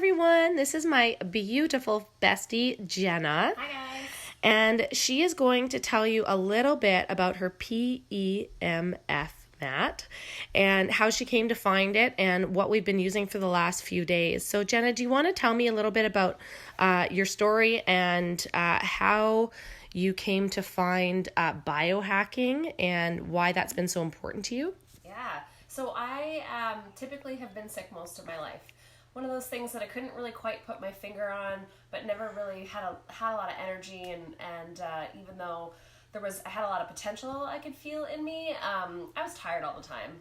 everyone. This is my beautiful bestie, Jenna. Hi, guys. And she is going to tell you a little bit about her PEMF mat and how she came to find it and what we've been using for the last few days. So, Jenna, do you want to tell me a little bit about your story and how you came to find biohacking and why that's been so important to you? Yeah. So I typically have been sick most of my life. One of those things that I couldn't really quite put my finger on, but never really had a lot of energy, and even though I had a lot of potential I could feel in me, I was tired all the time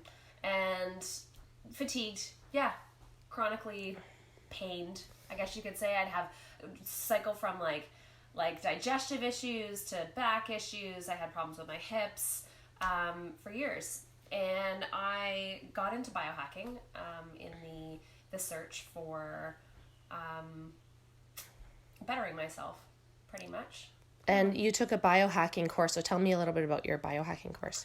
and fatigued. Yeah, chronically pained, I guess you could say. I'd have cycle from like digestive issues to back issues. I had problems with my hips for years, and I got into biohacking in the search for bettering myself, pretty much. And you took a biohacking course, so tell me a little bit about your biohacking course.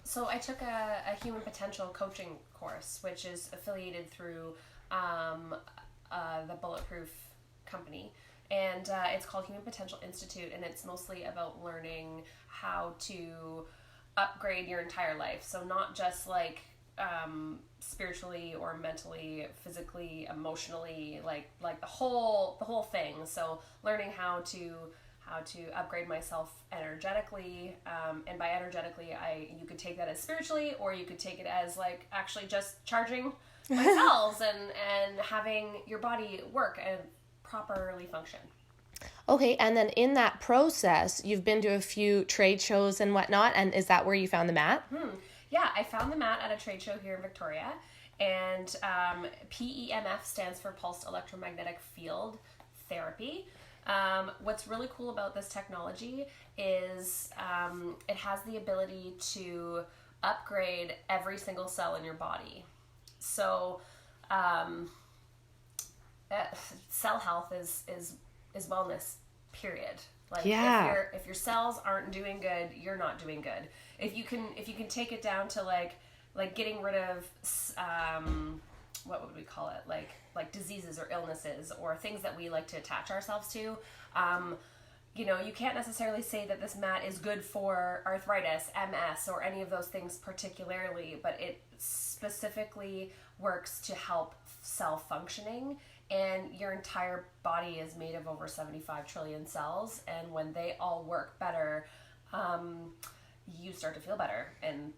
So I took a human potential coaching course, which is affiliated through the Bulletproof company. And it's called Human Potential Institute, and it's mostly about learning how to upgrade your entire life. So not just like spiritually or mentally, physically, emotionally, like the whole thing. So learning how to upgrade myself energetically, and by energetically, you could take that as spiritually, or you could take it as like actually just charging my cells and having your body work and properly function. Okay, and then in that process, you've been to a few trade shows and whatnot, and is that where you found the mat? Yeah, I found the mat at a trade show here in Victoria, and PEMF stands for Pulsed Electromagnetic Field Therapy. What's really cool about this technology is it has the ability to upgrade every single cell in your body. So cell health is wellness, period. Like if your cells aren't doing good, you're not doing good. If you can take it down to like getting rid of what would we call it, like diseases or illnesses or things that we like to attach ourselves to, you can't necessarily say that this mat is good for arthritis, MS, or any of those things particularly, but it specifically works to help cell functioning. And your entire body is made of over 75 trillion cells, and when they all work better, you start to feel better, and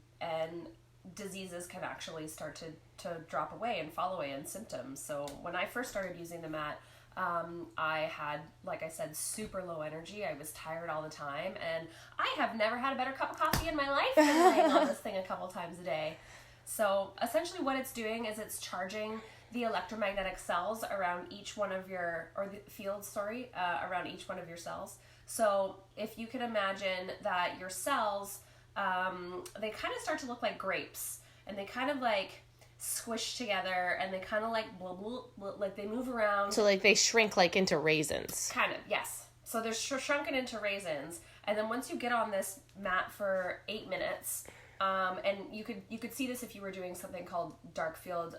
diseases can actually start to drop away and fall away in symptoms. So when I first started using the mat, I had, like I said, super low energy. I was tired all the time, and I have never had a better cup of coffee in my life than laying on this thing a couple times a day. So essentially what it's doing is it's charging the electromagnetic cells around each one of around each one of your cells. So if you can imagine that your cells, they kind of start to look like grapes, and they kind of like squish together, and they kind of like blah, blah, blah, like they move around. So like they shrink like into raisins. Kind of, yes. So they're shrunken into raisins, and then once you get on this mat for 8 minutes, and you could see this if you were doing something called dark field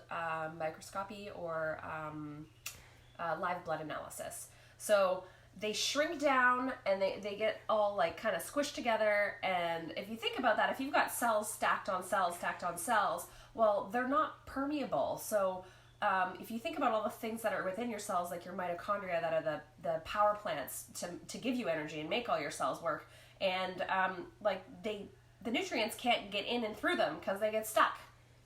microscopy or live blood analysis. So they shrink down and they get all like kind of squished together. And if you think about that, if you've got cells stacked on cells, well, they're not permeable. So if you think about all the things that are within your cells, like your mitochondria that are the power plants to give you energy and make all your cells work, and the nutrients can't get in and through them because they get stuck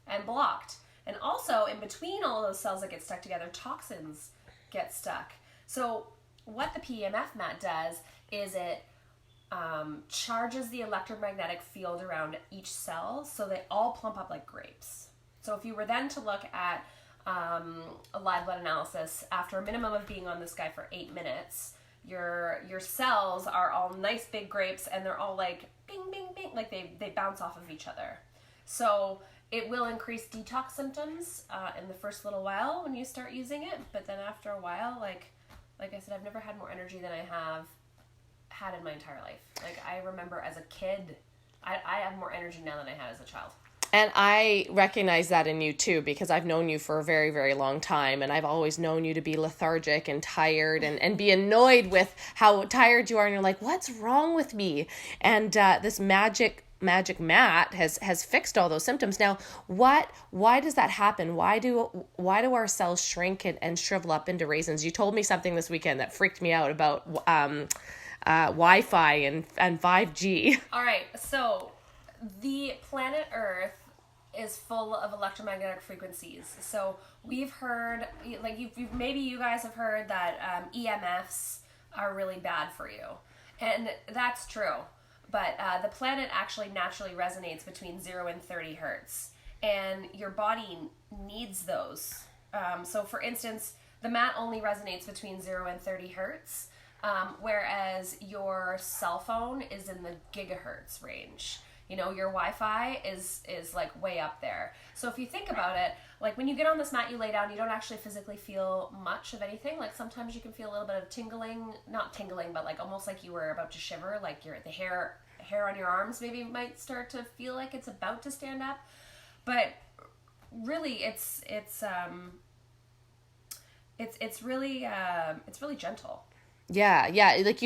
and blocked. And also, in between all of those cells that get stuck together, toxins get stuck. So what the PEMF mat does is it charges the electromagnetic field around each cell so they all plump up like grapes. So if you were then to look at a live blood analysis after a minimum of being on this guy for 8 minutes, your cells are all nice big grapes, and they're all like bing, bing, bing, like they bounce off of each other. So it will increase detox symptoms in the first little while when you start using it, but then after a while, like I said, I've never had more energy than I have had in my entire life. Like I remember as a kid, I have more energy now than I had as a child. And I recognize that in you too, because I've known you for a very, very long time. And I've always known you to be lethargic and tired and be annoyed with how tired you are. And you're like, what's wrong with me? And this magic mat has fixed all those symptoms. Now, why does that happen? Why do our cells shrink and shrivel up into raisins? You told me something this weekend that freaked me out about Wi-Fi and 5G. All right, so the planet Earth is full of electromagnetic frequencies. So we've heard, like maybe you guys have heard that EMFs are really bad for you, and that's true. But the planet actually naturally resonates between 0 and 30 hertz, and your body needs those. So for instance, the mat only resonates between 0 and 30 hertz, whereas your cell phone is in the gigahertz range. You know, your Wi-Fi is like way up there. So if you think about it, like when you get on this mat, you lay down, you don't actually physically feel much of anything. Like sometimes you can feel a little bit of tingling, not tingling, but like almost like you were about to shiver, like the hair on your arms maybe might start to feel like it's about to stand up. But really it's really gentle. Yeah. Like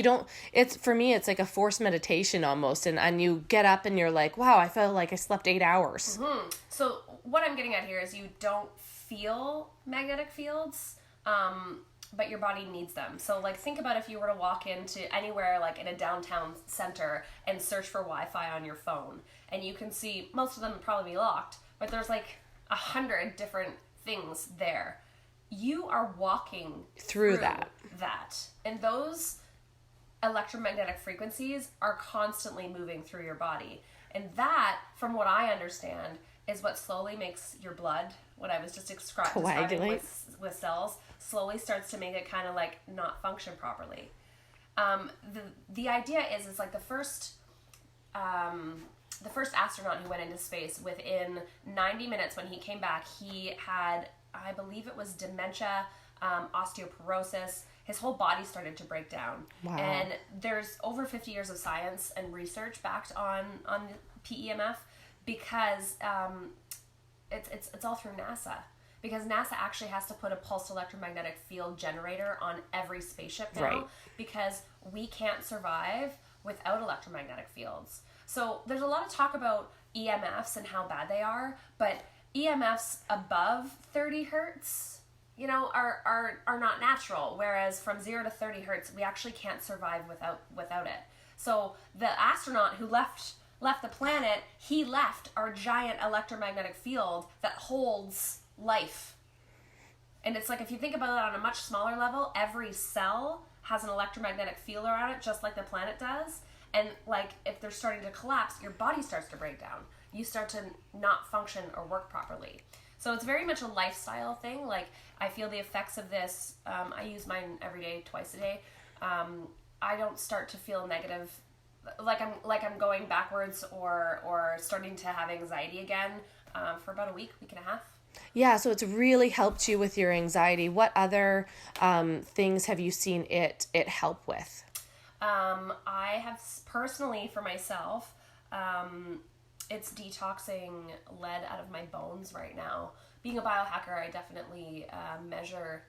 for me, it's like a forced meditation almost. And you get up and you're like, wow, I feel like I slept 8 hours. Mm-hmm. So what I'm getting at here is you don't feel magnetic fields, but your body needs them. So like think about if you were to walk into anywhere like in a downtown center and search for Wi-Fi on your phone, and you can see most of them would probably be locked, but there's like 100 different things there. You are walking through that. And those electromagnetic frequencies are constantly moving through your body. And that, from what I understand, is what slowly makes your blood, what I was just describing with cells, slowly starts to make it kind of like not function properly. The idea is like the first astronaut who went into space, within 90 minutes when he came back, he had, I believe it was dementia, osteoporosis. His whole body started to break down. Wow. And there's over 50 years of science and research backed on PEMF because it's all through NASA. Because NASA actually has to put a pulsed electromagnetic field generator on every spaceship now, right, because we can't survive without electromagnetic fields. So there's a lot of talk about EMFs and how bad they are, but EMFs above 30 hertz, you know, are not natural, whereas from 0 to 30 hertz, we actually can't survive without it. So the astronaut who left the planet, he left our giant electromagnetic field that holds life. And it's like, if you think about it on a much smaller level, every cell has an electromagnetic field around it, just like the planet does. And like, if they're starting to collapse, your body starts to break down. You start to not function or work properly. So it's very much a lifestyle thing. Like, I feel the effects of this. I use mine every day, twice a day. I don't start to feel negative, like I'm going backwards or starting to have anxiety again, for about a week and a half. Yeah, so it's really helped you with your anxiety. What other things have you seen it help with? I have personally, for myself, it's detoxing lead out of my bones right now. Being a biohacker, I definitely measure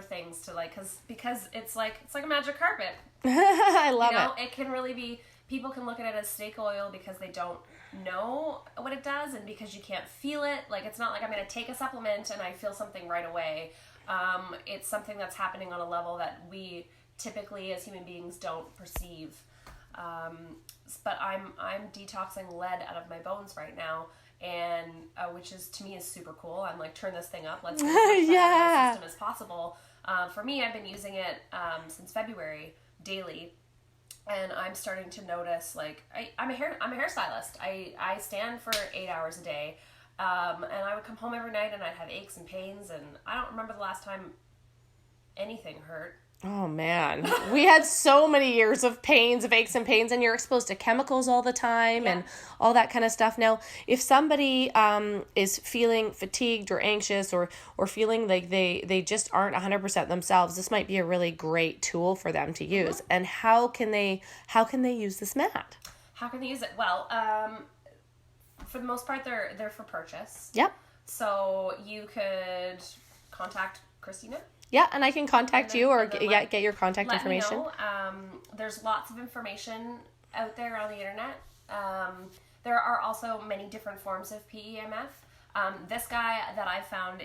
things to because it's like a magic carpet. I love it. It can really be. People can look at it as snake oil because they don't know what it does, and because you can't feel it. Like, it's not like I'm going to take a supplement and I feel something right away. It's something that's happening on a level that we typically as human beings don't perceive. But I'm detoxing lead out of my bones right now, and which is, to me, is super cool. I'm like, turn this thing up. Let's get as much out of the system as possible. For me, I've been using it since February daily. And I'm starting to notice, like, I'm a hairstylist. I stand for 8 hours a day, and I would come home every night and I'd have aches and pains, and I don't remember the last time anything hurt. Oh man, we had so many years of aches and pains, and you're exposed to chemicals all the time, yeah, and all that kind of stuff. Now, if somebody is feeling fatigued or anxious or feeling like they just aren't 100% themselves, this might be a really great tool for them to use. Mm-hmm. And how can they use this mat? How can they use it? Well, for the most part, they're for purchase. Yep. So you could contact Christina. Yeah, and I can contact you or get your contact Let information. Me know. There's lots of information out there on the internet. There are also many different forms of PEMF. This guy that I found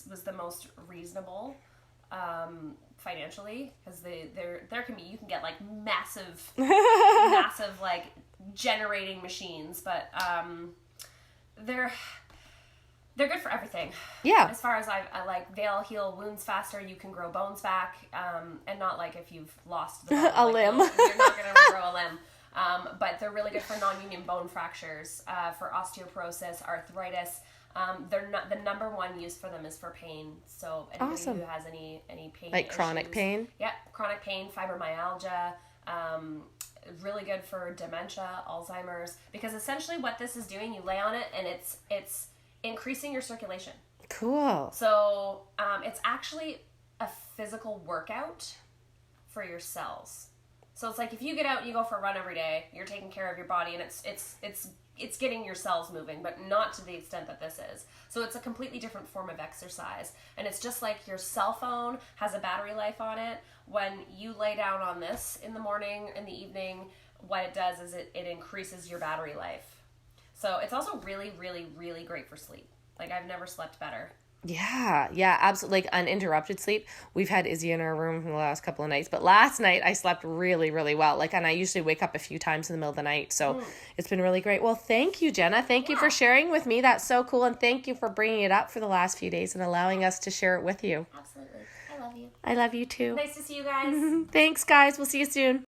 was the most reasonable financially, because there can be, you can get like massive like generating machines, but they're good for everything. Yeah. As far as I like, they'll heal wounds faster. You can grow bones back, and not like if you've lost the bone, a like, limb. You're not going to grow a limb. But they're really good for non-union bone fractures, for osteoporosis, arthritis. They're not, the number one use for them is for pain. So anybody Awesome. who has any pain, Like chronic issues, pain? yeah, chronic pain, fibromyalgia. Really good for dementia, Alzheimer's, because essentially what this is doing, you lay on it and it's increasing your circulation. Cool. So it's actually a physical workout for your cells. So it's like if you get out and you go for a run every day, you're taking care of your body, and it's getting your cells moving, but not to the extent that this is. So it's a completely different form of exercise. And it's just like your cell phone has a battery life on it. When you lay down on this in the morning, in the evening, what it does is it increases your battery life. So it's also really, really, really great for sleep. Like, I've never slept better. Yeah, absolutely. Like uninterrupted sleep. We've had Izzy in our room for the last couple of nights, but last night I slept really, really well. Like, and I usually wake up a few times in the middle of the night, so it's been really great. Well, thank you, Jenna. Thank you for sharing with me. That's so cool, and thank you for bringing it up for the last few days and allowing us to share it with you. Absolutely. I love you. I love you too. Nice to see you guys. Thanks, guys. We'll see you soon.